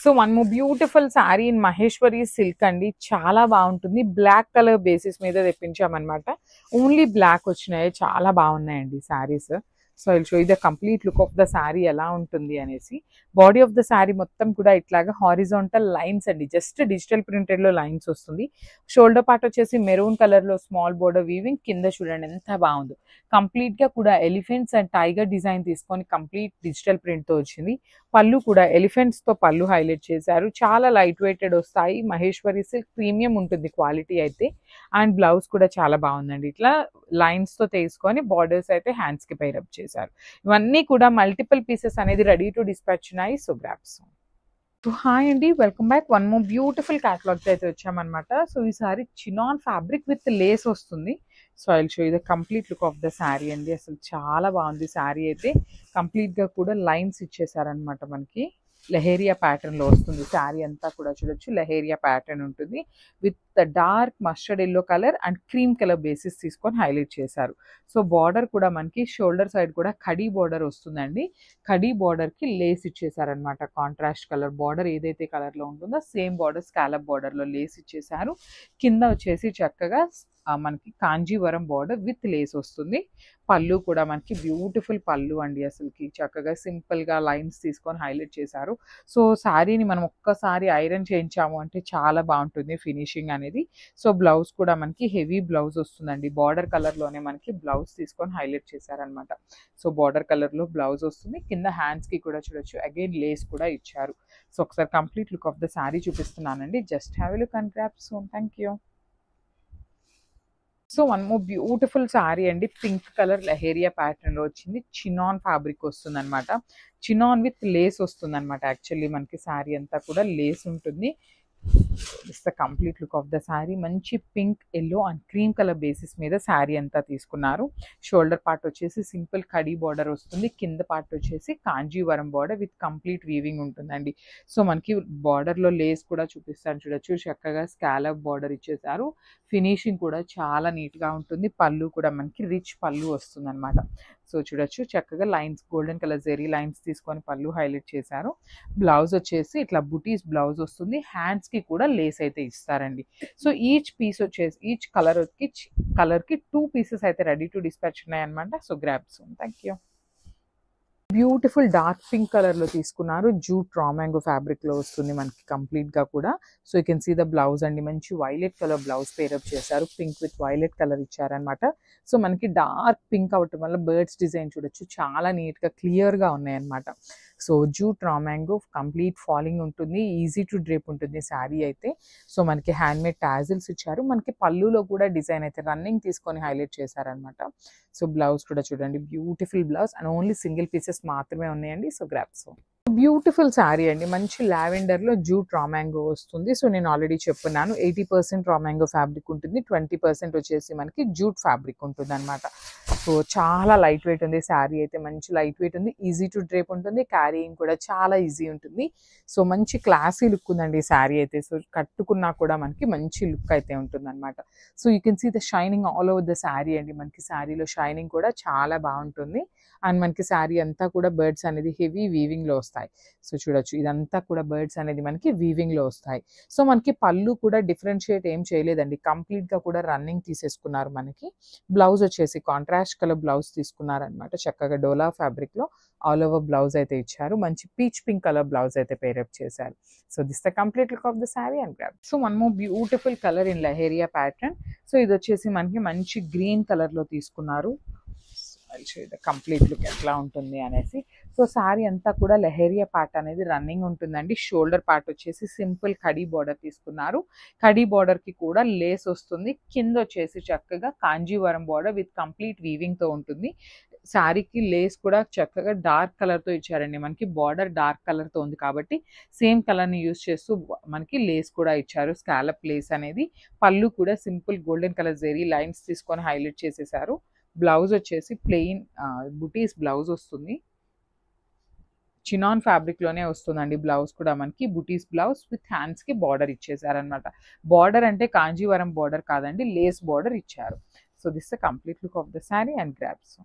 So one more beautiful sari in Maheshwari silk అండి. చాలా బాగుంటుంది. బ్లాక్ కలర్ బేసిస్ మీద తెప్పించామన్నమాట. ఓన్లీ బ్లాక్ వచ్చినాయి. చాలా బాగున్నాయండి saris. So I will show you the complete look of the sari ఎలా ఉంటుంది అనేసి. బాడీ ఆఫ్ ద శారీ మొత్తం కూడా ఇట్లాగా హారిజాంటల్ లైన్స్ అండి. జస్ట్ డిజిటల్ ప్రింటెడ్ లో లైన్స్ వస్తుంది. షోల్డర్ పార్ట్ వచ్చేసి మెరూన్ కలర్ లో స్మాల్ బోర్డర్ వీవింగ్. కింద చూడండి ఎంత బాగుందో. కంప్లీట్ గా కూడా ఎలిఫెంట్స్ అండ్ టైగర్ డిజైన్ తీసుకొని కంప్లీట్ డిజిటల్ ప్రింట్ తో వచ్చింది. పళ్ళు కూడా ఎలిఫెంట్స్ తో పళ్ళు హైలైట్ చేశారు. చాలా లైట్ వెయిటెడ్ వస్తాయి. మహేశ్వరి సిల్క్ ప్రీమియం ఉంటుంది క్వాలిటీ అయితే. అండ్ బ్లౌజ్ కూడా చాలా బాగుందండి. ఇట్లా లైన్స్ తో తీసుకొని బార్డర్స్ అయితే హ్యాండ్స్ కి పైరప్ చేశారు. ఇవన్నీ కూడా మల్టిపుల్ పీసెస్ అనేది రెడీ టు డిస్పాచ్ ఉన్నాయి. So grasp. సో హాయ్ అండి, welcome back. One more beautiful catalogue అయితే వచ్చామన్నమాట. సో ఈసారి చినాన్ ఫ్యాబ్రిక్ విత్ లేస్ వస్తుంది. So I will show you the complete look of the sari అండి. అసలు చాలా బాగుంది శారీ అయితే. కంప్లీట్ గా కూడా లైన్స్ ఇచ్చేసారనమాట. మనకి లెహేరియా ప్యాటర్న్ లో వస్తుంది శారీ అంతా కూడా. చూడొచ్చు లెహేరియా ప్యాటర్న్ ఉంటుంది with dark mustard yellow colour and cream colour basis తీసుకొని హైలైట్ చేశారు. సో బార్డర్ కూడా మనకి షోల్డర్ సైడ్ కూడా కడీ బార్డర్ వస్తుందండి. కడీ బార్డర్ కి లేస్ ఇచ్చేసారనమాట. కాంట్రాస్ట్ కలర్ బార్డర్ ఏదైతే కలర్ లో ఉంటుందో సేమ్ బార్డర్ స్కాలప్ బార్డర్ లో లేస్ ఇచ్చేసారు. కింద వచ్చేసి చక్కగా మనకి కాంజీవరం బార్డర్ విత్ లేస్ వస్తుంది. పళ్ళు కూడా మనకి బ్యూటిఫుల్ పళ్ళు అండి. అసలుకి చక్కగా సింపుల్ గా లైన్స్ తీసుకొని హైలైట్ చేశారు. సో శారీని మనం ఒక్కసారి ఐరన్ చేయించాము అంటే చాలా బాగుంటుంది ఫినిషింగ్ అనేది. సో బ్లౌజ్ కూడా మనకి హెవీ బ్లౌజ్ వస్తుందండి. బార్డర్ కలర్ లోనే మనకి బ్లౌజ్ తీసుకొని హైలైట్ చేశారనమాట. సో బార్డర్ కలర్ లో బ్లౌజ్ వస్తుంది. కింద హ్యాండ్స్ కి కూడా చూడొచ్చు అగైన్ లేస్ కూడా ఇచ్చారు. సో ఒకసారి complete look of the sari చూపిస్తున్నానండి. Just have a look and grab soon. Thank you. So one more beautiful sari అండి. పింక్ కలర్ లెహేరియా ప్యాటర్న్ లో వచ్చింది. చినాన్ ఫ్యాబ్రిక్ వస్తుంది అనమాట. చినాన్ విత్ లేస్ వస్తుంది అనమాట. యాక్చువల్లీ మనకి శారీ అంతా కూడా లేస్ ఉంటుంది. It's the complete look of the sari. మంచి pink yellow and cream colour basis మీద శారీ అంతా తీసుకున్నారు. షోల్డర్ పార్ట్ వచ్చేసి సింపుల్ కడీ బార్డర్ వస్తుంది. కింద పార్ట్ వచ్చేసి Kanjeevaram border with complete weaving ఉంటుందండి. సో మనకి బార్డర్ లో లేస్ కూడా చూపిస్తాను చూడొచ్చు. చక్కగా స్కాలప్ బార్డర్ ఇచ్చేసారు. ఫినిషింగ్ కూడా చాలా నీట్ గా ఉంటుంది. పళ్ళు కూడా మనకి రిచ్ పళ్ళు వస్తుంది అనమాట. సో చూడొచ్చు చక్కగా lines golden colour zari lines తీసుకొని పళ్ళు హైలైట్ చేశారు. బ్లౌజ్ వచ్చేసి ఇట్లా బుటీస్ బ్లౌజ్ వస్తుంది. హ్యాండ్స్ కి కూడా లేస్ అయితే ఇస్తారండి. సో ఈచ్ పీస్ వచ్చేసి ఈచ్ కలర్ కి 2 పీసెస్ అయితే రెడీ టు డిస్పాచ్ ఉన్నాయన్నమాట. So grab soon. Thank you. Beautiful dark pink colour లో తీసుకున్నారు. జూట్ రామాంగో ఫ్యాబ్రిక్ లో వస్తుంది మనకి కంప్లీట్ గా కూడా. So you can see the blouse అండి. మంచి వైలెట్ కలర్ బ్లౌజ్ పేరప్ చేశారు. పింక్ విత్ వైలెట్ కలర్ ఇచ్చారనమాట. సో మనకి డార్క్ పింక్ అవటం వల్ల బర్డ్స్ డిజైన్ చూడొచ్చు చాలా నీట్ గా క్లియర్ గా ఉన్నాయన్నమాట. సో జూట్ రామాంగో కంప్లీట్ ఫాలింగ్ ఉంటుంది. ఈజీ టు డ్రేప్ ఉంటుంది శారీ అయితే. సో మనకి హ్యాండ్ మేడ్ టాజిల్స్ ఇచ్చారు. మనకి పళ్ళులో కూడా డిజైన్ అయితే రన్నింగ్ తీసుకొని హైలైట్ చేశారనమాట. సో బ్లౌజ్ కూడా చూడండి beautiful blouse and only single pieces మాత్రమే ఉన్నాయండి. So grasp. బ్యూటిఫుల్ శారీ అండి. మంచి లావెండర్ లో జూట్ రామాంగో వస్తుంది. సో నేను ఆల్రెడీ చెప్పున్నాను 80% రామాంగో ఫ్యాబ్రిక్ ఉంటుంది. 20% వచ్చేసి మనకి జూట్ ఫ్యాబ్రిక్ ఉంటుంది అనమాట. సో చాలా లైట్ వెయిట్ ఉంది శారీ అయితే. మంచి లైట్ వెయిట్ ఉంది. ఈజీ టు డ్రేప్ ఉంటుంది. క్యారీయింగ్ కూడా చాలా ఈజీ ఉంటుంది. సో మంచి క్లాసీ లుక్ ఉందండి ఈ శారీ అయితే. సో కట్టుకున్నా కూడా మనకి మంచి లుక్ అయితే ఉంటుంది అనమాట. So you can see the shining all over the sari అండి. మనకి శారీలో షైనింగ్ కూడా చాలా బాగుంటుంది. అండ్ మనకి శారీ అంతా కూడా బర్డ్స్ అనేది హెవీ వీవింగ్ లో వస్తాయి. సో చూడొచ్చు ఇదంతా కూడా బర్డ్స్ అనేది మనకి వీవింగ్ లో వస్తాయి. సో మనకి పళ్ళు కూడా డిఫరెన్షియేట్ ఏం చేయలేదండి. కంప్లీట్ గా కూడా రన్నింగ్ తీసేసుకున్నారు. మనకి బ్లౌజ్ వచ్చేసి కాంట్రాస్ట్ కలర్ బ్లౌజ్ తీసుకున్నారనమాట. చక్కగా డోలా ఫ్యాబ్రిక్ లో ఆల్ ఓవర్ బ్లౌజ్ అయితే ఇచ్చారు. మంచి పీచ్ పింక్ కలర్ బ్లౌజ్ అయితే పేరప్ చేశారు. So this the complete look of the sari and grab. So one more beautiful colour in leheriya pattern. So ఇది వచ్చేసి మనకి మంచి గ్రీన్ కలర్ లో తీసుకున్నారు. కంప్లీట్ లుక్ ఎట్లా ఉంటుంది అనేసి. సో శారీ అంతా కూడా లెహేరియా పార్ట్ అనేది రన్నింగ్ ఉంటుందండి. షోల్డర్ పార్ట్ వచ్చేసి సింపుల్ కడీ బార్డర్ తీసుకున్నారు. కడీ బార్డర్ కి కూడా లేస్ వస్తుంది. కింద వచ్చేసి చక్కగా Kanjeevaram border with complete weaving తో ఉంటుంది. శారీకి లేస్ కూడా చక్కగా డార్క్ కలర్ తో ఇచ్చారండి. మనకి బార్డర్ డార్క్ కలర్ తో ఉంది కాబట్టి సేమ్ కలర్ ని యూజ్ చేస్తూ మనకి లేస్ కూడా ఇచ్చారు. స్కాలప్ లేస్ అనేది. పళ్ళు కూడా simple golden colour zari lines తీసుకొని హైలైట్ చేసేసారు. బ్లౌజ్ వచ్చేసి ప్లెయిన్ బుటీస్ బ్లౌజ్ వస్తుంది. చినాన్ ఫ్యాబ్రిక్ లోనే వస్తుందండి. బ్లౌజ్ కూడా మనకి బుటీస్ బ్లౌజ్ విత్ హ్యాండ్స్ కి బార్డర్ ఇచ్చేసారనమాట. బార్డర్ అంటే కాంజీవరం బార్డర్ కాదండి, లేస్ బార్డర్ ఇచ్చారు. So this the complete look of the sari and grabs.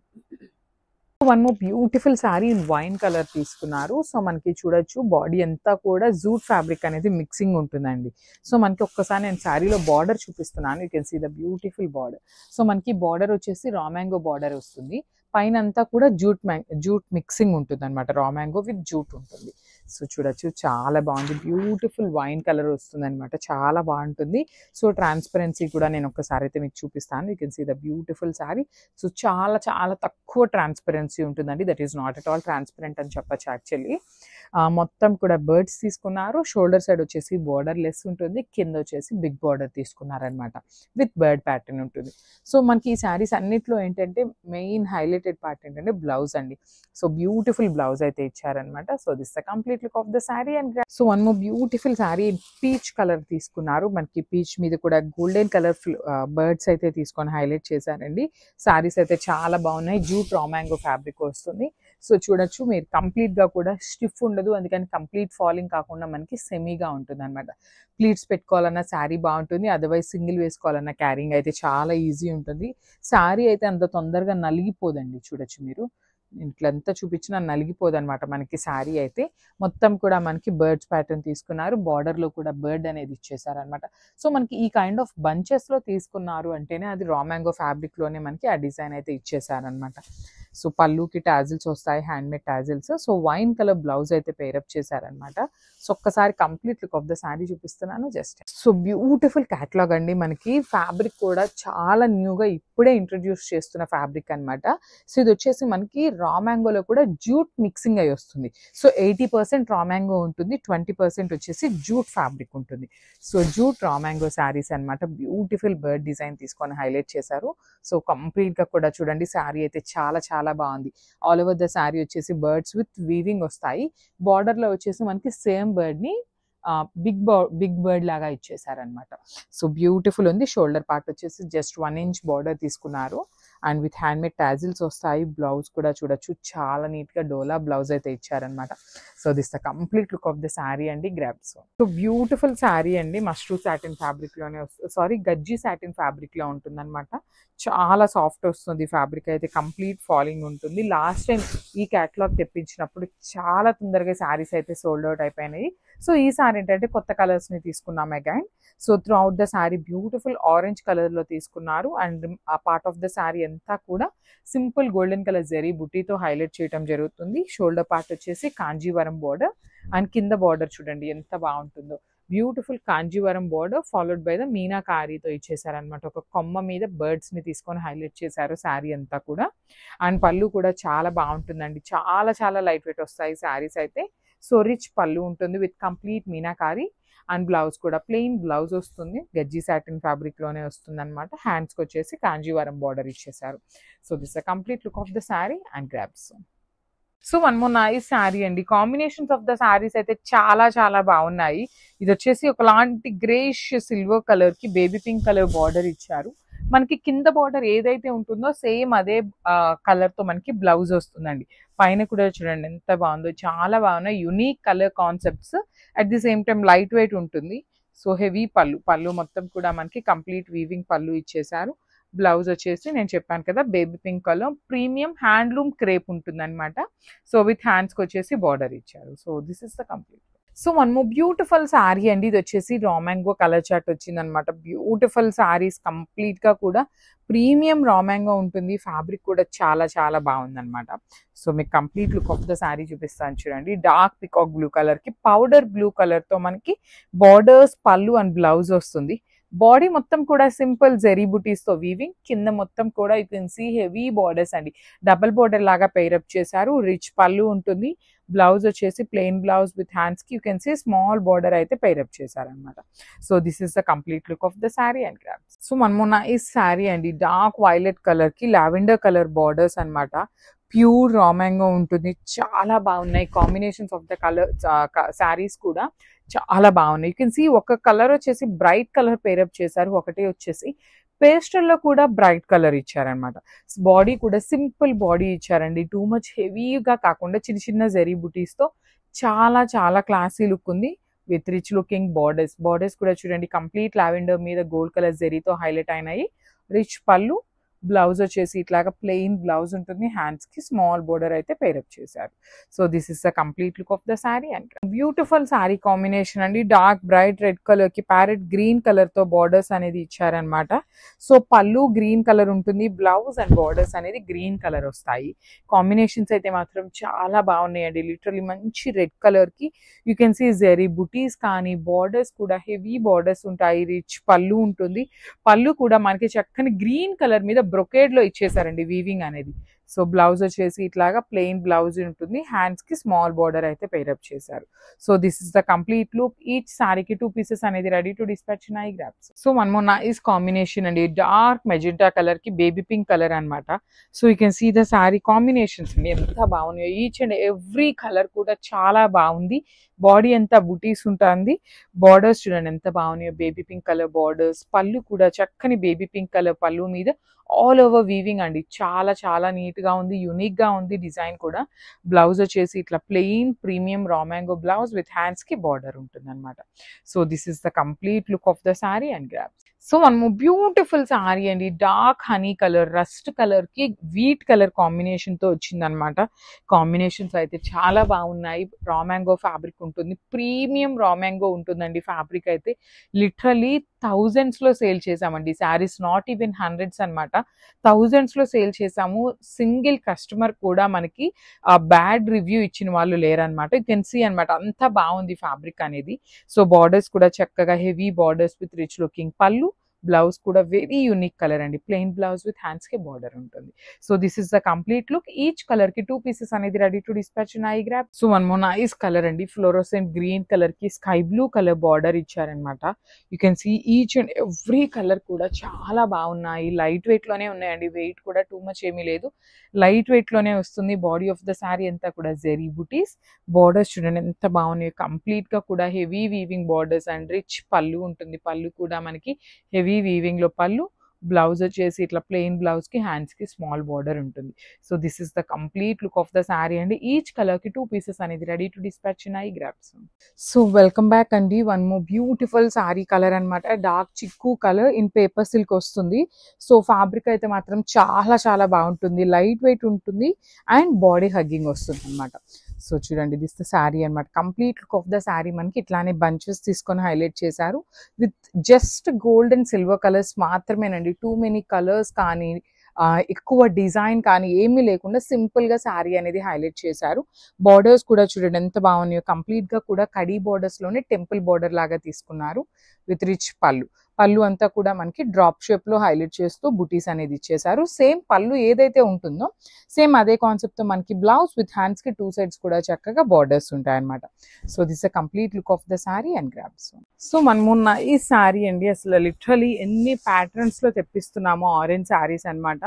One more beautiful sari in wine colour తీసుకున్నారు. సో మనకి చూడొచ్చు బాడీ అంతా కూడా జూట్ ఫ్యాబ్రిక్ అనేది మిక్సింగ్ ఉంటుందండి. సో మనకి ఒక్కసారి నేను శారీలో బార్డర్ చూపిస్తున్నాను. You can see the beautiful border. So మనకి బార్డర్ వచ్చేసి రా మ్యాంగో బార్డర్ వస్తుంది. పైన అంతా కూడా జూట్ మిక్సింగ్ ఉంటుంది అనమాట. రా మ్యాంగో విత్ జూట్ ఉంటుంది. సో చూడొచ్చు చాలా బాగుంది. బ్యూటిఫుల్ వైన్ కలర్ వస్తుంది అనమాట. చాలా బాగుంటుంది. సో ట్రాన్స్పరెన్సీ కూడా నేను ఒక్కసారి అయితే మీకు చూపిస్తాను. You can see the beautiful sari. So చాలా చాలా తక్కువ ట్రాన్స్పరెన్సీ ఉంటుందండి. That is not at all transparent అని చెప్పచ్చు యాక్చువల్లీ. మొత్తం కూడా బర్డ్స్ తీసుకున్నారు. షోల్డర్ సైడ్ వచ్చేసి బార్డర్ లెస్ ఉంటుంది. కింద వచ్చేసి బిగ్ బార్డర్ తీసుకున్నారనమాట. విత్ బర్డ్ ప్యాటర్న్ ఉంటుంది. సో మనకి ఈ శారీస్ అన్నిట్లో ఏంటంటే మెయిన్ హైలైటెడ్ పార్ట్ ఏంటంటే బ్లౌజ్ అండి. సో బ్యూటిఫుల్ బ్లౌజ్ అయితే ఇచ్చారనమాట. So this the complete look of the sari. And so one more beautiful sari peach colour తీసుకున్నారు. మనకి పీచ్ మీద కూడా గోల్డెన్ కలర్ బర్డ్స్ అయితే తీసుకొని హైలైట్ చేశారండి. శారీస్ అయితే చాలా బాగున్నాయి. జూట్ రా మ్యాంగో ఫ్యాబ్రిక్ వస్తుంది. సో చూడొచ్చు మీరు కంప్లీట్ గా కూడా స్టిఫ్ ఉండదు. అందుకని కంప్లీట్ ఫాలింగ్ కాకుండా మనకి సెమీగా ఉంటుంది అనమాట. ప్లీట్స్ పెట్టుకోవాలన్నా శారీ బాగుంటుంది. అదర్వైజ్ సింగిల్ వేసుకోవాలన్నా క్యారింగ్ అయితే చాలా ఈజీ ఉంటుంది. శారీ అయితే అంత తొందరగా నలిగిపోదండి. చూడొచ్చు మీరు ఇట్లంతా చూపించినా నలిగిపోదు అనమాట. మనకి శారీ అయితే మొత్తం కూడా మనకి బర్డ్స్ ప్యాటర్న్ తీసుకున్నారు. బార్డర్ లో కూడా బర్డ్ అనేది ఇచ్చేసారనమాట. సో మనకి ఈ కైండ్ ఆఫ్ బంచెస్ లో తీసుకున్నారు అంటేనే అది రా మ్యాంగో ఫ్యాబ్రిక్ లోనే మనకి ఆ డిజైన్ అయితే ఇచ్చేసారనమాట. సో పళ్ళుకి టాజిల్స్ వస్తాయి, hand made tassels. So wine colour blouse అయితే పేరప్ చేశారనమాట. సో ఒక్కసారి complete look of the sari చూపిస్తున్నాను జస్ట్. సో బ్యూటిఫుల్ క్యాటలాగ్ అండి. మనకి ఫ్యాబ్రిక్ కూడా చాలా న్యూగా ఇప్పుడే ఇంట్రడ్యూస్ చేస్తున్న ఫ్యాబ్రిక్ అనమాట. సో ఇది వచ్చేసి మనకి రా మ్యాంగోలో కూడా జూట్ మిక్సింగ్ అయి వస్తుంది. సో 80% రా మ్యాంగో ఉంటుంది, 20% వచ్చేసి జూట్ ఫ్యాబ్రిక్ ఉంటుంది. So jute raw mango saris అనమాట. బ్యూటిఫుల్ బర్డ్ డిజైన్ తీసుకొని హైలైట్ చేశారు. సో కంప్లీట్ గా కూడా చూడండి శారీ అయితే చాలా చాలా బాగుంది. ఆల్ ఓవర్ ద శారీ వచ్చేసి బర్డ్స్ విత్ వీవింగ్ వస్తాయి. బార్డర్ లో వచ్చేసి మనకి సేమ్ బర్డ్ ని బిగ్ బర్డ్ లాగా ఇచ్చేసారనమాట. సో బ్యూటిఫుల్ ఉంది. షోల్డర్ పార్ట్ వచ్చేసి జస్ట్ 1 ఇంచ్ బార్డర్ తీసుకున్నారు. And with hand made tassels వస్తాయి. బ్లౌజ్ కూడా చూడొచ్చు చాలా నీట్ గా డోలా బ్లౌజ్ అయితే ఇచ్చారనమాట. So this the complete look of the sari అండి. గ్రాబ్స్. సో బ్యూటిఫుల్ శారీ అండి. మష్రూ సాటిన్ ఫ్యాబ్రిక్ లోనే వస్తుంది. గజ్జి సాటిన్ ఫ్యాబ్రిక్ లో ఉంటుంది అనమాట. చాలా సాఫ్ట్ వస్తుంది. ఫ్యాబ్రిక్ అయితే కంప్లీట్ ఫాలింగ్ ఉంటుంది. లాస్ట్ టైం ఈ క్యాటలాగ్ తెప్పించినప్పుడు చాలా తొందరగా శారీస్ అయితే సోల్డ్ అవుట్ అయిపోయినాయి. సో ఈ సారీ ఏంటంటే కొత్త కలర్స్ ని తీసుకున్నాం again. So through out the sari beautiful orange colour లో తీసుకున్నారు. అండ్ ఆ పార్ట్ ఆఫ్ ద శారీ అంతా కూడా సింపుల్ గోల్డెన్ కలర్ జరీ బుట్టీతో హైలైట్ చేయడం జరుగుతుంది. షోల్డర్ పార్ట్ వచ్చేసి కాంజీవరం బార్డర్. అండ్ కింద బార్డర్ చూడండి ఎంత బాగుంటుందో. Beautiful Kanjeevaram border followed by the మీనాకారీతో ఇచ్చేసారనమాట. ఒక కొమ్మ మీద బర్డ్స్ ని తీసుకొని హైలైట్ చేశారు శారీ అంతా కూడా. అండ్ పళ్ళు కూడా చాలా బాగుంటుందండి. చాలా చాలా లైట్ వెయిట్ వస్తాయి శారీస్ అయితే. సో రిచ్ పళ్ళు ఉంటుంది with complete meenakari. And blouse కూడా ప్లెయిన్ బ్లౌజ్ వస్తుంది. గజ్జి సాటిన్ ఫ్యాబ్రిక్ లోనే వస్తుంది అనమాట. హ్యాండ్స్కి వచ్చేసి కాంజీవరం బార్డర్ ఇచ్చేసారు. So this a complete look of the sari and grabs. So one more nice sari అండి. కాంబినేషన్స్ ఆఫ్ ద శారీస్ అయితే చాలా చాలా బాగున్నాయి. ఇది వచ్చేసి ఒకలాంటి గ్రేష్ సిల్వర్ కలర్ కి బేబీ పింక్ కలర్ బార్డర్ ఇచ్చారు. మనకి కింద బార్డర్ ఏదైతే ఉంటుందో సేమ్ అదే కలర్ తో మనకి బ్లౌజ్ వస్తుందండి. పైన కూడా చూడండి ఎంత బాగుందో. చాలా బాగున్నాయి. Unique colour concepts. At the same time light weight ఉంటుంది. సో హెవీ పళ్ళు మొత్తం కూడా మనకి కంప్లీట్ వీవింగ్ పళ్ళు ఇచ్చేసారు. బ్లౌజ్ వచ్చేసి నేను చెప్పాను కదా baby pink colour premium handloom crepe ఉంటుంది అనమాట. సో విత్ హ్యాండ్స్కి వచ్చేసి బార్డర్ ఇచ్చారు. So this is the complete. So one more beautiful sari అండి. ఇది వచ్చేసి రా మ్యాంగో కలర్ చార్ట్ వచ్చింది అనమాట. బ్యూటిఫుల్ శారీస్ కంప్లీట్ గా కూడా ప్రీమియం రా మ్యాంగో ఉంటుంది. ఫ్యాబ్రిక్ కూడా చాలా చాలా బాగుంది అనమాట. సో మీకు complete look of the sari చూపిస్తాను చూడండి. డార్క్ పికాక్ బ్లూ కలర్ కి పౌడర్ బ్లూ కలర్ తో మనకి బార్డర్స్ పళ్ళు అండ్ బ్లౌజ్ వస్తుంది. బాడీ మొత్తం కూడా సింపుల్ జెరీ బుటీస్ తో వీవింగ్. కింద మొత్తం కూడా you can see heavy borders అండి. డబుల్ బార్డర్ లాగా పేరప్ చేశారు. రిచ్ పళ్ళు ఉంటుంది. బ్లౌజ్ వచ్చేసి ప్లెయిన్ బ్లౌజ్ విత్ హ్యాండ్స్ కి you can see small border అయితే పేరప్ చేశారనమాట. So this is the complete look of the sari and grabs. So మనము నైస్ శారీ అండి. డార్క్ వైలెట్ కలర్ కి లావెండర్ కలర్ బార్డర్స్ అనమాట. ప్యూర్ రా మ్యాంగో ఉంటుంది. చాలా బాగున్నాయి combinations of the colour saris కూడా చాలా బాగున్నాయి. యూ కెన్ సీ ఒక కలర్ వచ్చేసి బ్రైట్ కలర్ పేరప్ చేశారు. ఒకటి వచ్చేసి పేస్టల్ లో కూడా బ్రైట్ కలర్ ఇచ్చారనమాట. బాడీ కూడా సింపుల్ బాడీ ఇచ్చారండి. టూ మచ్ హెవీగా కాకుండా చిన్న చిన్న జెరీ బుటీస్ తో చాలా చాలా క్లాసీ లుక్ ఉంది. విత్ రిచ్ లుకింగ్ బార్డర్స్ కూడా చూడండి కంప్లీట్ లావెండర్ మీద గోల్డ్ కలర్ జెరీతో హైలైట్ అయినాయి. రిచ్ పళ్ళు బ్లౌజ్ వచ్చేసి ఇట్లాగా ప్లెయిన్ బ్లౌజ్ ఉంటుంది, హ్యాండ్స్ కి స్మాల్ బోర్డర్ అయితే పేరప్ చేశారు. So this is the complete look of the sari. And beautiful sari combination అండి. డార్క్ బ్రైట్ రెడ్ కలర్ కి ప్యారెట్ గ్రీన్ కలర్ తో బార్డర్స్ అనేది ఇచ్చారనమాట. సో పళ్ళు గ్రీన్ కలర్ ఉంటుంది, బ్లౌజ్ అండ్ బార్డర్స్ అనేది గ్రీన్ కలర్ వస్తాయి. కాంబినేషన్స్ అయితే మాత్రం చాలా బాగున్నాయండి. లిటరలీ మంచి రెడ్ కలర్ కి యూ కెన్ సీ జెరీ బుటీస్ కానీ బార్డర్స్ కూడా హెవీ బార్డర్స్ ఉంటాయి. రిచ్ పళ్ళు ఉంటుంది. పళ్ళు కూడా మనకి చక్కని గ్రీన్ కలర్ మీద బ్రొకేడ్ లో ఇచ్చేసారండి వీవింగ్ అనేది. సో బ్లౌజ్ వచ్చేసి ఇట్లాగా ప్లెయిన్ బ్లౌజ్ ఉంటుంది, హ్యాండ్స్ కి స్మాల్ బార్డర్ అయితే పేరప్ చేశారు. So this is the complete look. Each సారీకి 2 pieces అనేది రెడీ టు డిస్పాచ్ నై grabs. So one more nice combination అండి. డార్క్ మెజెంటా కలర్ కి బేబీ పింక్ కలర్ అనమాట. So you can see the sari combinations అండి ఎంత బాగున్నాయో. ఈచ్ అండ్ ఎవ్రీ కలర్ కూడా చాలా బాగుంది. బాడీ అంతా బుటీస్ ఉంటుంది. బార్డర్స్ చూడండి ఎంత బాగున్నాయో, బేబీ పింక్ కలర్ బార్డర్స్. పళ్ళు కూడా చక్కని బేబీ పింక్ కలర్ పళ్ళు మీద ఆల్ ఓవర్ వీవింగ్ అండి. చాలా చాలా నీట్ గా ఉంది, యూనిక్ గా ఉంది డిజైన్ కూడా. బ్లౌజ్ వచ్చేసి ఇట్లా plain premium raw mango blouse with hands కి బార్డర్ ఉంటుంది అనమాట. So this is the complete look of the sari and grabs. So one more beautiful sari అండి. Dark honey colour rust colour కి వీట్ కలర్ కాంబినేషన్ తో వచ్చింది అనమాట. కాంబినేషన్స్ అయితే చాలా బాగున్నాయి. రా మ్యాంగో ఫ్యాబ్రిక్ ఉంటుంది, ప్రీమియం రా మ్యాంగో ఉంటుందండి ఫ్యాబ్రిక్ అయితే. లిటరలీ థౌజండ్స్ లో సేల్ చేసామండి శారీస్, నాట్ ఈవెన్ హండ్రెడ్స్ అనమాట. థౌజండ్స్ లో సేల్ చేసాము. సింగిల్ కస్టమర్ కూడా మనకి బ్యాడ్ రివ్యూ ఇచ్చిన వాళ్ళు లేరనమాట. యూ కెన్ సీ అనమాట అంత బాగుంది ఫ్యాబ్రిక్ అనేది. సో బార్డర్స్ కూడా చక్కగా heavy borders with rich looking పళ్ళు, బ్లౌజ్ కూడా వెరీ యూనిక్ కలర్ అండి. ప్లెయిన్ బ్లౌజ్ విత్ హ్యాండ్స్ కి బార్డర్ ఉంటుంది. So this is the complete look. Each colour కి 2 pieces అనేది ready to dispatch now grab. So one more nice colour అండి. Fluorescent green colour కి sky blue colour border ఇచ్చారనమాట. You can see each and every colour కూడా చాలా బాగున్నాయి. Light weight లోనే ఉన్నాయండి, వెయిట్ కూడా టూ మచ్ ఏమీ లేదు, లైట్ వెయిట్ లోనే వస్తుంది. బాడీ ఆఫ్ ద శారీ అంతా కూడా జెరీ బుటీస్. బార్డర్స్ చూడండి ఎంత బాగున్నాయి. కంప్లీట్ గా కూడా heavy weaving borders and rich పళ్ళు ఉంటుంది. పళ్ళు కూడా మనకి హెవీ వీవింగ్ లో పళ్ళు, బ్లౌజ్ వచ్చేసి ఇట్లా ప్లెయిన్ బ్లౌజ్ కి హ్యాండ్స్ కి స్మాల్ బార్డర్ ఉంటుంది. So this is the complete look of the sari అండి. ఈచ్ కలర్ కి 2 pieces అనేది రెడీ టు డిస్పాచ్ నై గ్రాబ్స్. సో వెల్కమ్ బ్యాక్ అండి. One more beautiful sari colour అనమాట. డార్క్ చిక్కు కలర్ ఇన్ పేపర్ సిల్క్ వస్తుంది. సో ఫ్యాబ్రిక్ అయితే మాత్రం చాలా చాలా బాగుంటుంది, లైట్ వెయిట్ ఉంటుంది అండ్ బాడీ హగ్గింగ్ వస్తుంది అనమాట. సో చూడండి దిస్ ద శారీ అనమాట. Complete look of the sari మనకి ఇట్లానే బంచెస్ తీసుకొని హైలైట్ చేశారు with just gold and silver colours మాత్రమేనండి. టూ మెనీ కలర్స్ కానీ ఎక్కువ డిజైన్ కానీ ఏమీ లేకుండా సింపుల్ గా శారీ అనేది హైలైట్ చేశారు. బార్డర్స్ కూడా చూడండి ఎంత బాగున్నాయో. కంప్లీట్ గా కూడా కడీ బార్డర్స్ లోనే టెంపుల్ బార్డర్ లాగా తీసుకున్నారు విత్ రిచ్ పళ్ళు. పళ్ళు అంతా కూడా మనకి డ్రాప్ షేప్ లో హైలైట్ చేస్తూ బుటీస్ అనేది ఇచ్చేసారు. సేమ్ పళ్ళు ఏదైతే ఉంటుందో సేమ్ అదే కాన్సెప్ట్ తో మనకి బ్లౌజ్ విత్ హ్యాండ్స్ కి 2 sides కూడా చక్కగా బార్డర్స్ ఉంటాయి అనమాట. So this a complete look of the sari and grabs. So మనమున్న ఈ శారీ అండి అసలు లిటరలీ ఎన్ని ప్యాటర్న్స్ లో తెప్పిస్తున్నామో ఆరెంజ్ శారీస్ అనమాట.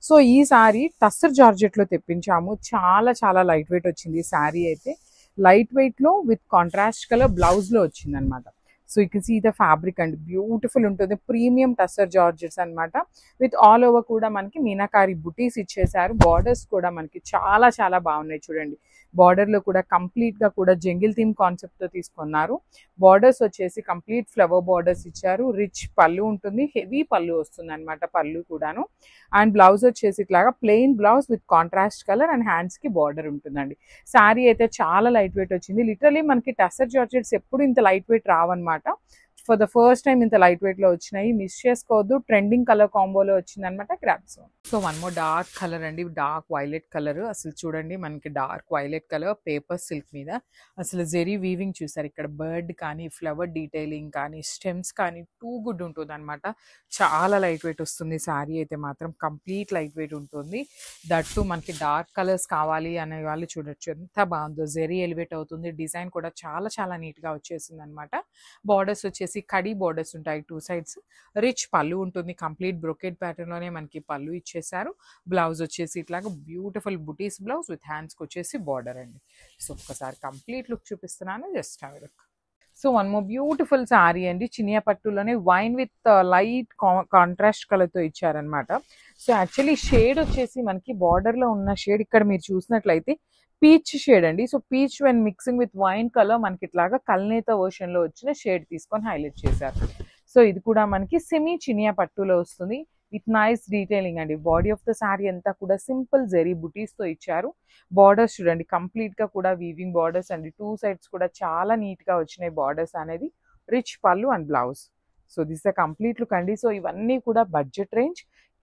సో ఈ శారీ టస్సర్ జార్జెట్ లో తెప్పించాము. చాలా చాలా లైట్ వెయిట్ వచ్చింది ఈ శారీ అయితే. లైట్ వెయిట్ లో విత్ కాంట్రాస్ట్ కలర్ బ్లౌజ్ లో వచ్చింది అనమాట. So you can see the fabric and beautiful ఉంటుంది. ప్రీమియం టస్సర్ జార్జెట్స్ అనమాట. విత్ ఆల్ ఓవర్ కూడా మనకి మీనాకారి బుటీస్ ఇచ్చేసారు. బార్డర్స్ కూడా మనకి చాలా చాలా బాగున్నాయి చూడండి. బార్డర్ లో కూడా కంప్లీట్ గా కూడా జంగిల్ థీమ్ కాన్సెప్ట్ తో తీసుకున్నారు. బార్డర్స్ వచ్చేసి కంప్లీట్ ఫ్లవర్ బార్డర్స్ ఇచ్చారు. రిచ్ పళ్ళు ఉంటుంది, హెవీ పళ్ళు వస్తుంది అనమాట పళ్ళు కూడాను. అండ్ బ్లౌజ్ వచ్చేసి ఇట్లాగా plain blouse with contrast colour and hands కి బార్డర్ ఉంటుందండి. శారీ అయితే చాలా లైట్ వెయిట్ వచ్చింది. లిటరలీ మనకి టస్సర్ జార్జెట్స్ ఎప్పుడు ఇంత లైట్ వెయిట్ రావన్నమాట. ఫర్ ద ఫస్ట్ టైం ఇంత లైట్ వెయిట్ లో వచ్చినాయి. మిస్ చేసుకోవద్దు. ట్రెండింగ్ కలర్ కాంబోలో వచ్చింది అనమాట grabs. So one more dark colour అండి. Dark violet colour. అసలు చూడండి మనకి dark violet colour paper silk మీద అసలు జెరీ వీవింగ్ చూసారు. ఇక్కడ బర్డ్ కానీ ఫ్లవర్ డీటెయిలింగ్ కానీ స్టెమ్స్ కానీ టూ గుడ్ ఉంటుంది అనమాట. చాలా లైట్ వెయిట్ వస్తుంది శారీ అయితే మాత్రం. కంప్లీట్ లైట్ వెయిట్ ఉంటుంది. దట్టు మనకి డార్క్ కలర్స్ కావాలి అనే వాళ్ళు చూడొచ్చు ఎంత బాగుందో. జెరీ ఎలివేట్ అవుతుంది. డిజైన్ కూడా చాలా చాలా నీట్ గా వచ్చేసింది అనమాట. బార్డర్స్ వచ్చేసి కడీ బార్డర్స్ ఉంటాయి 2 sides. రిచ్ పళ్ళు ఉంటుంది. కంప్లీట్ బ్రొకెట్ ప్యాటర్న్ లోనే మనకి పళ్ళు ఇచ్చేసారు. బ్లౌజ్ వచ్చేసి ఇట్లాగా beautiful buttis blouse with hands కి వచ్చేసి బార్డర్ అండి. సో ఒక్కసారి కంప్లీట్ లుక్ చూపిస్తున్నాను, just have a look. So one more beautiful sari అండి. చినియా పట్టులోనే wine with light contrast colour తో ఇచ్చారనమాట. సో యాక్చువల్లీ షేడ్ వచ్చేసి మనకి బార్డర్ లో ఉన్న షేడ్ ఇక్కడ మీరు చూసినట్లయితే పీచ్ షేడ్ అండి. So peach when mixing with wine colour మనకి ఇట్లాగా కల్నేత వర్షన్ లో వచ్చిన షేడ్ తీసుకొని హైలైట్ చేశారు. సో ఇది కూడా మనకి సెమీ చినియా పట్టులో వస్తుంది. విత్ నైస్ డీటెయిలింగ్ అండి. బాడీ ఆఫ్ ద శారీ అంతా కూడా సింపుల్ జెరీ బుటీస్తో ఇచ్చారు. బార్డర్స్ చూడండి కంప్లీట్గా కూడా వీవింగ్ బార్డర్స్ అండి. 2 సైడ్స్ కూడా చాలా నీట్గా వచ్చినాయి బార్డర్స్ అనేది. రిచ్ పళ్ళు and blouse. So this the complete look అండి. సో ఇవన్నీ కూడా బడ్జెట్ రేంజ్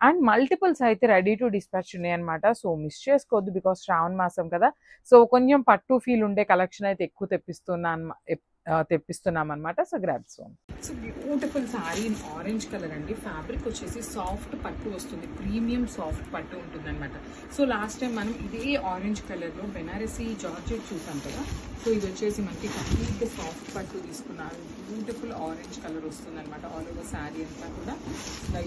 అండ్ మల్టిపుల్స్ అయితే రెడీ టు డిస్పాచ్ ఉన్నాయన్నమాట. సో మిస్ చేసుకోవద్దు, బికాస్ శ్రావణ మాసం కదా. సో కొంచెం పట్టు ఫీల్ ఉండే కలెక్షన్ అయితే ఎక్కువ తెప్పిస్తున్నాం అనమాట. So grabs one. So beautiful sorry in orange colour అండి. ఫ్యాబ్రిక్ వచ్చేసి సాఫ్ట్ పట్టు వస్తుంది, ప్రీమియం సాఫ్ట్ పట్టు ఉంటుంది అనమాట. సో లాస్ట్ టైం మనం ఇదే ఆరెంజ్ కలర్లో బెనారసీ జార్జెట్ చూసాం కదా. సో ఇది వచ్చేసి మనకి కంప్లీట్గా సాఫ్ట్ పట్టు తీసుకున్నారు. బ్యూటిఫుల్ ఆరెంజ్ కలర్ వస్తుంది అనమాట. ఆల్ ఓవర్ శారీ అంతా కూడా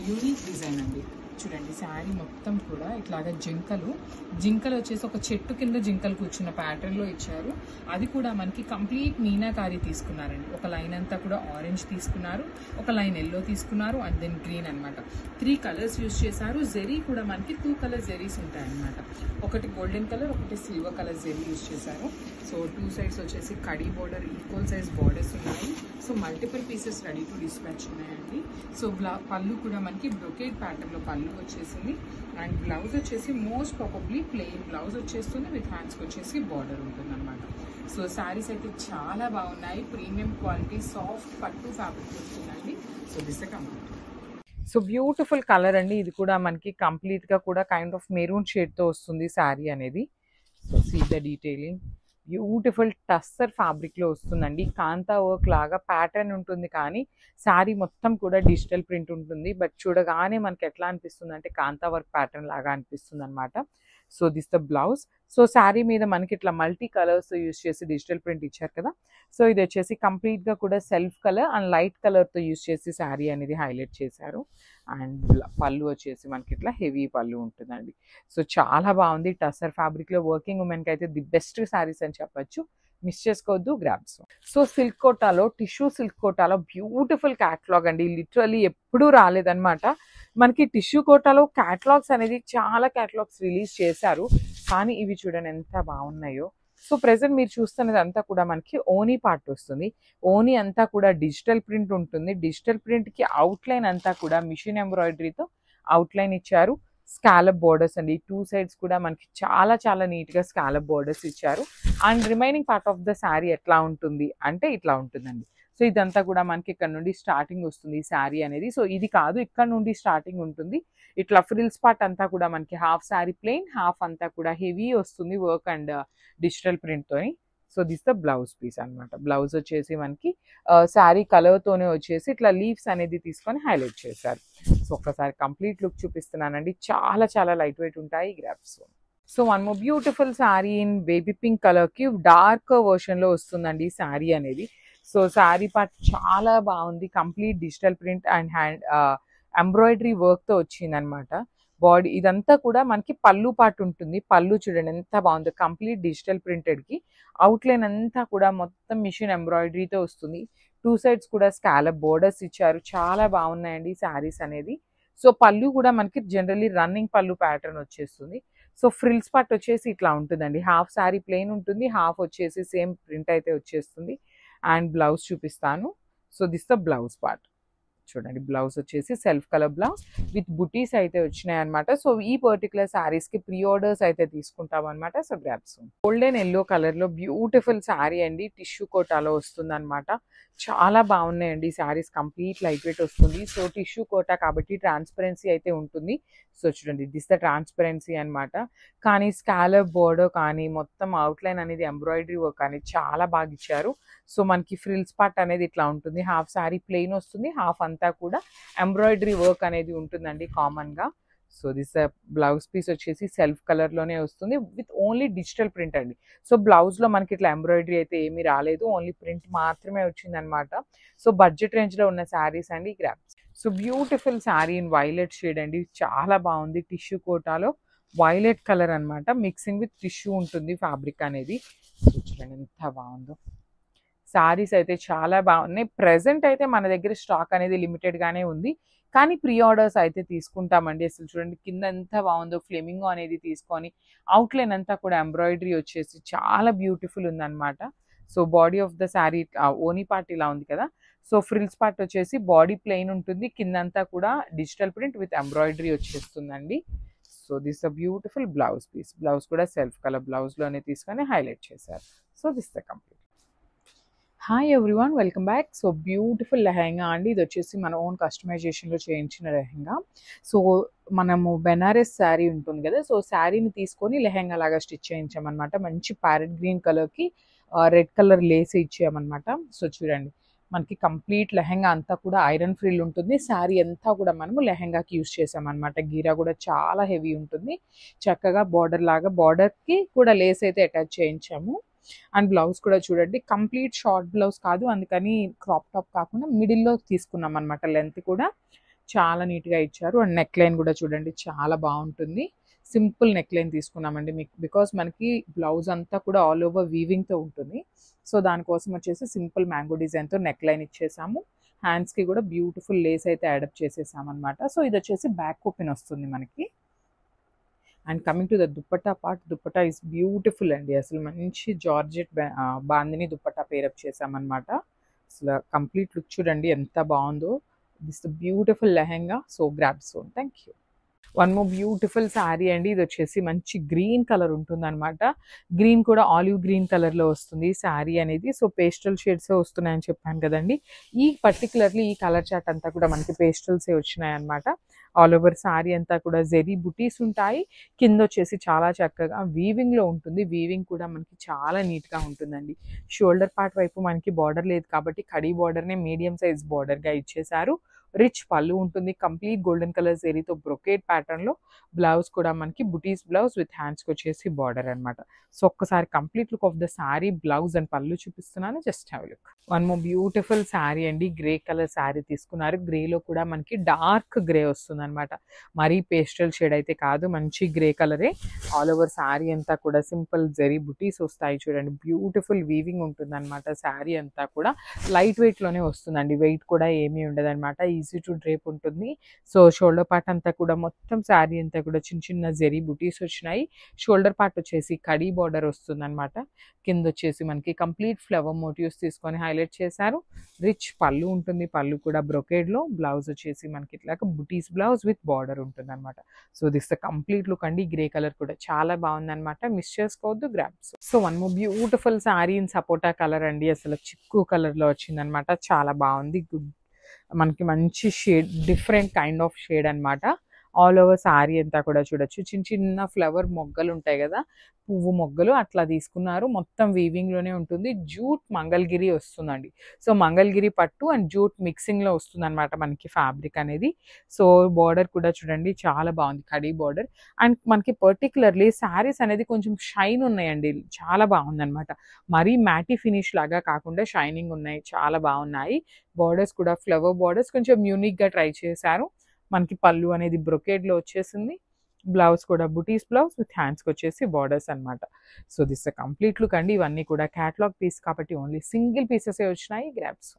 యూనిక్ డిజైన్ అండి. చూడండి శారీ మొత్తం కూడా ఇట్లాగా జింకలు వచ్చేసి ఒక చెట్టు కింద జింకలు కూర్చున్న ప్యాటర్న్లో ఇచ్చారు. అది కూడా మనకి కంప్లీట్ మీనాకారి తీసుకున్నారండి. ఒక లైన్ అంతా కూడా ఆరెంజ్ తీసుకున్నారు, ఒక లైన్ ఎల్లో తీసుకున్నారు, అండ్ దెన్ గ్రీన్ అనమాట. 3 కలర్స్ యూజ్ చేశారు. జెరీ కూడా మనకి 2 కలర్ జెరీస్ ఉంటాయన్నమాట. ఒకటి గోల్డెన్ కలర్, ఒకటి సిల్వర్ కలర్ జెరీ యూజ్ చేశారు. సో 2 సైడ్స్ వచ్చేసి కడీ బోర్డర్, ఈక్వల్ సైజ్ బార్డర్స్ ఉన్నాయి. So multiple pieces ready to dispatch ఉన్నాయండి. సో పళ్ళు కూడా మనకి బ్రొకేడ్ ప్యాటర్న్లో పళ్ళు వచ్చేసింది. అండ్ బ్లౌజ్ వచ్చేసి మోస్ట్ ప్రాబబ్లీ ప్లెయిన్ బ్లౌజ్ వచ్చేస్తుంది. విత్ హ్యాండ్స్కి వచ్చేసి బార్డర్ ఉంటుంది అనమాట. సో శారీస్ అయితే చాలా బాగున్నాయి. ప్రీమియం క్వాలిటీ సాఫ్ట్ పట్టు ఫ్యాబ్రిక్ వస్తుందండి. So this complete. So beautiful colour అండి. ఇది కూడా మనకి కంప్లీట్గా కూడా కైండ్ ఆఫ్ మెరూన్ షేడ్తో వస్తుంది శారీ అనేది. So see the detailing. Beautiful tussar ఫ్యాబ్రిక్లో వస్తుందండి. కాంతా వర్క్ లాగా ప్యాటర్న్ ఉంటుంది, కానీ శారీ మొత్తం కూడా డిజిటల్ ప్రింట్ ఉంటుంది. బట్ చూడగానే మనకి ఎట్లా అనిపిస్తుంది అంటే కాంతా వర్క్ ప్యాటర్న్ లాగా అనిపిస్తుంది అనమాట. So this the blouse. So sari మీద మనకి ఇట్లా మల్టీ కలర్స్ యూజ్ చేసి డిజిటల్ ప్రింట్ ఇచ్చారు కదా. సో ఇది వచ్చేసి కంప్లీట్గా కూడా సెల్ఫ్ కలర్ అండ్ లైట్ కలర్తో యూజ్ చేసి శారీ అనేది హైలైట్ చేశారు. అండ్ పళ్ళు వచ్చేసి మనకి ఇట్లా హెవీ పళ్ళు ఉంటుందండి. సో చాలా బాగుంది. టసర్ ఫ్యాబ్రిక్లో వర్కింగ్ ఉమెన్కి అయితే ది బెస్ట్ శారీస్ అని చెప్పచ్చు. మిస్ చేసుకోవద్దు, గ్రాబ్స్. సో సిల్క్ కోటాలో, టిష్యూ సిల్క్ కోటాలో బ్యూటిఫుల్ క్యాటలాగ్ అండి. లిటరలీ ఎప్పుడూ రాలేదన్నమాట. మనకి టిష్యూ కోటాలో క్యాటలాగ్స్ అనేది చాలా క్యాటలాగ్స్ రిలీజ్ చేశారు, కానీ ఇవి చూడండి ఎంత బాగున్నాయో. సో ప్రెసెంట్ మీరు చూస్తున్నది అంతా కూడా మనకి ఓనీ పార్ట్ వస్తుంది. ఓనీ అంతా కూడా డిజిటల్ ప్రింట్ ఉంటుంది. డిజిటల్ ప్రింట్కి అవుట్లైన్ అంతా కూడా మిషన్ ఎంబ్రాయిడరీతో అవుట్లైన్ ఇచ్చారు. స్కాలప్ బోర్డర్స్ అండి. 2 సైడ్స్ కూడా మనకి చాలా చాలా నీట్గా స్కాలప్ బోర్డర్స్ ఇచ్చారు. And remaining part of the sari ఎట్లా ఉంటుంది అంటే ఇట్లా ఉంటుందండి. సో ఇదంతా కూడా మనకి ఇక్కడ నుండి స్టార్టింగ్ వస్తుంది ఈ శారీ అనేది. సో ఇది కాదు, ఇక్కడ నుండి స్టార్టింగ్ ఉంటుంది. ఇట్లా ఫ్రిల్స్ పార్ట్ అంతా కూడా మనకి హాఫ్ శారీ ప్లెయిన్, హాఫ్ అంతా కూడా హెవీ వస్తుంది వర్క్ అండ్ డిజిటల్ ప్రింట్తోని. So this the blouse piece అనమాట. బ్లౌజ్ వచ్చేసి మనకి శారీ కలర్తోనే వచ్చేసి ఇట్లా లీవ్స్ అనేది తీసుకొని హైలైట్ చేశారు. సో ఒక్కసారి కంప్లీట్ లుక్ చూపిస్తున్నానండి. చాలా చాలా లైట్ వెయిట్ ఉంటాయి grabs. So one more beautiful sari in baby pink కలర్కి డార్క్ వర్షన్లో వస్తుందండి శారీ అనేది. సో శారీ పార్ట్ చాలా బాగుంది. Complete digital print and hand embroidery వర్క్తో వచ్చిందనమాట. బాడీ ఇదంతా కూడా మనకి పళ్ళు పార్ట్ ఉంటుంది. పళ్ళు చూడండి ఎంత బాగుందో, కంప్లీట్ డిజిటల్ ప్రింటెడ్కి అవుట్లైన్ అంతా కూడా మొత్తం మిషన్ ఎంబ్రాయిడరీతో వస్తుంది. 2 సైడ్స్ కూడా స్కాలప్ బోర్డర్స్ ఇచ్చారు. చాలా బాగున్నాయండి శారీస్ అనేది. సో పళ్ళు కూడా మనకి జనరల్లీ రన్నింగ్ పళ్ళు ప్యాటర్న్ వచ్చేస్తుంది. సో ఫ్రిల్స్ పార్ట్ వచ్చేసి ఇట్లా ఉంటుందండి. హాఫ్ శారీ ప్లెయిన్ ఉంటుంది, హాఫ్ వచ్చేసి సేమ్ ప్రింట్ అయితే వచ్చేస్తుంది. అండ్ బ్లౌజ్ చూపిస్తాను. So this the blouse part. చూడండి బ్లౌజ్ వచ్చేసి సెల్ఫ్ కలర్ బ్లౌజ్ విత్ బుటీస్ అయితే వచ్చినాయి అనమాట. సో ఈ పర్టికులర్ శారీస్కి ప్రీ ఆర్డర్స్ అయితే తీసుకుంటాం అనమాట. So grabs. గోల్డెన్ ఎల్లో కలర్లో బ్యూటిఫుల్ శారీ అండి. టిష్యూ కోటాలో వస్తుంది అనమాట. చాలా బాగున్నాయండి శారీస్. కంప్లీట్ లైట్ వెయిట్ వస్తుంది. సో టిష్యూ కోటా కాబట్టి ట్రాన్స్పరెన్సీ అయితే ఉంటుంది. సో చూడండి దిస్ ద ట్రాన్స్పరెన్సీ అనమాట. కానీ స్కాలప్ బోర్డర్ కానీ మొత్తం అవుట్లైన్ అనేది ఎంబ్రాయిడరీ వర్క్ కానీ చాలా బాగా ఇచ్చారు. సో మనకి ఫ్రిల్స్ పార్ట్ అనేది ఇట్లా ఉంటుంది. హాఫ్ శారీ ప్లెయిన్ వస్తుంది, హాఫ్ అంతా కూడా ఎంబ్రాయిడరీ వర్క్ అనేది ఉంటుందండి కామన్గా. సో దిస్ బ్లౌజ్ పీస్ వచ్చేసి సెల్ఫ్ కలర్లోనే వస్తుంది విత్ ఓన్లీ డిజిటల్ ప్రింట్ అండి. సో బ్లౌజ్లో మనకి ఇట్లా ఎంబ్రాయిడరీ అయితే ఏమీ రాలేదు, ఓన్లీ ప్రింట్ మాత్రమే వచ్చిందనమాట. సో బడ్జెట్ రేంజ్లో ఉన్న శారీస్ అండి grabs. So beautiful sari in violet shade అండి. చాలా బాగుంది. టిష్యూ కోటాలో వైలెట్ కలర్ అనమాట. మిక్సింగ్ విత్ టిష్యూ ఉంటుంది ఫ్యాబ్రిక్ అనేది. సో చూడండి ఎంత బాగుందో. శారీస్ అయితే చాలా బాగున్నాయి. ప్రెజెంట్ అయితే మన దగ్గర స్టాక్ అనేది లిమిటెడ్గానే ఉంది, కానీ ప్రీ ఆర్డర్స్ అయితే తీసుకుంటామండి. అసలు చూడండి కింద ఎంత బాగుందో. ఫ్లెమింగో అనేది తీసుకొని అవుట్లైన్ అంతా కూడా ఎంబ్రాయిడరీ వచ్చేసి చాలా బ్యూటిఫుల్ ఉందన్నమాట. So body of the sari ఓనీ పార్ట్ ఇలా ఉంది కదా. సో ఫ్రిల్స్ పార్ట్ వచ్చేసి బాడీ ప్లెయిన్ ఉంటుంది, కిందంతా కూడా డిజిటల్ ప్రింట్ విత్ ఎంబ్రాయిడరీ వచ్చేస్తుందండి. So this a beautiful blouse piece. Blouse కూడా సెల్ఫ్ కలర్ బ్లౌజ్లోనే తీసుకొని హైలైట్ చేశారు. So this the complete. Hi everyone, welcome back. So beautiful lehenga అండి, ఇది వచ్చేసి మన ఓన్ కస్టమైజేషన్లో చేయించిన లెహెంగా. సో మనము బెనారస్ శారీ ఉంటుంది కదా, సో శారీని తీసుకొని లెహెంగా లాగా స్టిచ్ చేయించామన్నమాట. మంచి ప్యారెట్ గ్రీన్ కలర్కి రెడ్ కలర్ లేస్ ఇచ్చామన్నమాట. సో చూడండి, మనకి కంప్లీట్ లెహెంగా అంతా కూడా ఐరన్ ఫ్రిల్ ఉంటుంది. శారీ అంతా కూడా మనము లెహెంగాకి యూస్ చేసామన్నమాట. గీరా కూడా చాలా హెవీ ఉంటుంది. చక్కగా బార్డర్ లాగా, బార్డర్కి కూడా లేస్ అయితే అటాచ్ చేయించాము. అండ్ బ్లౌజ్ కూడా చూడండి, కంప్లీట్ షార్ట్ బ్లౌజ్ కాదు, అందుకని క్రాప్ టాప్ కాకుండా మిడిల్లో తీసుకున్నాం అనమాట. లెంత్ కూడా చాలా నీట్గా ఇచ్చారు. అండ్ నెక్ లైన్ కూడా చూడండి, చాలా బాగుంటుంది. సింపుల్ నెక్ లైన్ తీసుకున్నామండి మీకు, బికాస్ మనకి బ్లౌజ్ అంతా కూడా ఆల్ ఓవర్ వీవింగ్తో ఉంటుంది. సో దానికోసం వచ్చేసి సింపుల్ మ్యాంగో డిజైన్తో నెక్ లైన్ ఇచ్చేసాము. హ్యాండ్స్కి కూడా బ్యూటిఫుల్ లేస్ అయితే అడాప్ట్ చేసేసామన్నమాట. సో ఇది వచ్చేసి బ్యాక్ ఓపెన్ వస్తుంది మనకి. And coming to the dupatta part, dupatta is beautiful అండి. అసలు మంచి జార్జెట్ బాందిని దుప్పట్టా పేరప్ చేసామన్నమాట. అసలు కంప్లీట్ లుక్ చూడండి ఎంత బాగుందో. This beautiful lehenga. So grab son. Thank you. One more beautiful sari అండి, ఇది వచ్చేసి మంచి గ్రీన్ కలర్ ఉంటుంది అనమాట. గ్రీన్ కూడా ఆలివ్ గ్రీన్ కలర్లో వస్తుంది శారీ అనేది. సో పేస్టల్ షేడ్సే వస్తున్నాయని చెప్పాను కదండి. ఈ పర్టికులర్లీ ఈ కలర్ చార్ట్ అంతా కూడా మనకి పేస్టల్సే వచ్చినాయి అనమాట. ఆల్ ఓవర్ శారీ అంతా కూడా జెరీ బుటీస్ ఉంటాయి. కింద వచ్చేసి చాలా చక్కగా వీవింగ్లో ఉంటుంది. వీవింగ్ కూడా మనకి చాలా నీట్గా ఉంటుందండి. షోల్డర్ పార్ట్ వైపు మనకి బార్డర్ లేదు కాబట్టి కడీ బార్డర్నే మీడియం సైజ్ బార్డర్గా ఇచ్చేసారు. రిచ్ పళ్ళు ఉంటుంది, కంప్లీట్ గోల్డెన్ కలర్ జెరీతో బ్రొకేట్ ప్యాటర్న్లో. బ్లౌజ్ కూడా మనకి బుటీస్ బ్లౌజ్ విత్ హ్యాండ్స్కి వచ్చేసి బార్డర్ అనమాట. సో ఒక్కసారి complete look of the sari, blouse and పళ్ళు చూపిస్తున్నాను, just have look. One more beautiful sari అండి, గ్రే కలర్ శారీ తీసుకున్నారు. గ్రేలో కూడా మనకి డార్క్ గ్రే వస్తుంది అనమాట. మరీ పేస్టల్ షేడ్ అయితే కాదు, మంచి గ్రే కలరే. ఆల్ ఓవర్ శారీ అంతా కూడా సింపుల్ జెరీ బుటీస్ వస్తాయి చూడండి. బ్యూటిఫుల్ వీవింగ్ ఉంటుంది అనమాట. శారీ అంతా కూడా లైట్ వెయిట్లోనే వస్తుందండి, వెయిట్ కూడా ఏమీ ఉండదు అనమాట. ఈజీ టు డ్రేప్ ఉంటుంది. సో షోల్డర్ పార్ట్ అంతా కూడా మొత్తం శారీ అంతా కూడా చిన్న చిన్న జెరీ బుటీస్ వచ్చినాయి. షోల్డర్ పార్ట్ వచ్చేసి కడీ బార్డర్ వస్తుంది అనమాట. కింద వచ్చేసి మనకి కంప్లీట్ ఫ్లవర్ మోటివ్స్ తీసుకొని హైలైట్ చేశారు. రిచ్ పళ్ళు ఉంటుంది, పళ్ళు కూడా బ్రొకేడ్లో. బ్లౌజ్ వచ్చేసి మనకి ఇట్లా బుటీస్ బ్లౌజ్ విత్ బార్డర్ ఉంటుంది అనమాట. So this the complete look అండి. గ్రే కలర్ కూడా చాలా బాగుంది అనమాట, మిస్ చేసుకోవద్దు, grabs. So one more beautiful sari in sapota colour అండి, అసలు చిక్కు కలర్లో వచ్చిందనమాట. చాలా బాగుంది. మనకి మంచి shade, different kind of shade అనమాట. ఆల్ ఓవర్ శారీ అంతా కూడా చూడొచ్చు, చిన్న చిన్న ఫ్లవర్ మొగ్గలు ఉంటాయి కదా, పువ్వు మొగ్గలు అట్లా తీసుకున్నారు. మొత్తం వీవింగ్లోనే ఉంటుంది. జూట్ మంగళగిరి వస్తుందండి. సో మంగళగిరి పట్టు అండ్ జూట్ మిక్సింగ్లో వస్తుంది అనమాట మనకి ఫ్యాబ్రిక్ అనేది. సో బార్డర్ కూడా చూడండి, చాలా బాగుంది, కడీ బార్డర్. అండ్ మనకి పర్టికులర్లీ శారీస్ అనేది కొంచెం షైన్ ఉన్నాయండి, చాలా బాగుంది అనమాట. మరీ మ్యాటీ ఫినిష్ లాగా కాకుండా షైనింగ్ ఉన్నాయి, చాలా బాగున్నాయి. బార్డర్స్ కూడా ఫ్లవర్ బార్డర్స్ కొంచెం యూనిక్గా ట్రై చేశారు. మనకి పళ్ళు అనేది బ్రొకేడ్లో వచ్చేసింది. బ్లౌజ్ కూడా బుటీస్ బ్లౌజ్ విత్ హ్యాండ్స్కి వచ్చేసి బార్డర్స్ అనమాట. సో దిస్ కంప్లీట్ లుక్ అండి. ఇవన్నీ కూడా క్యాటలాగ్ పీస్ కాబట్టి ఓన్లీ సింగిల్ పీసెసే వచ్చినాయి, గ్రాబ్స్.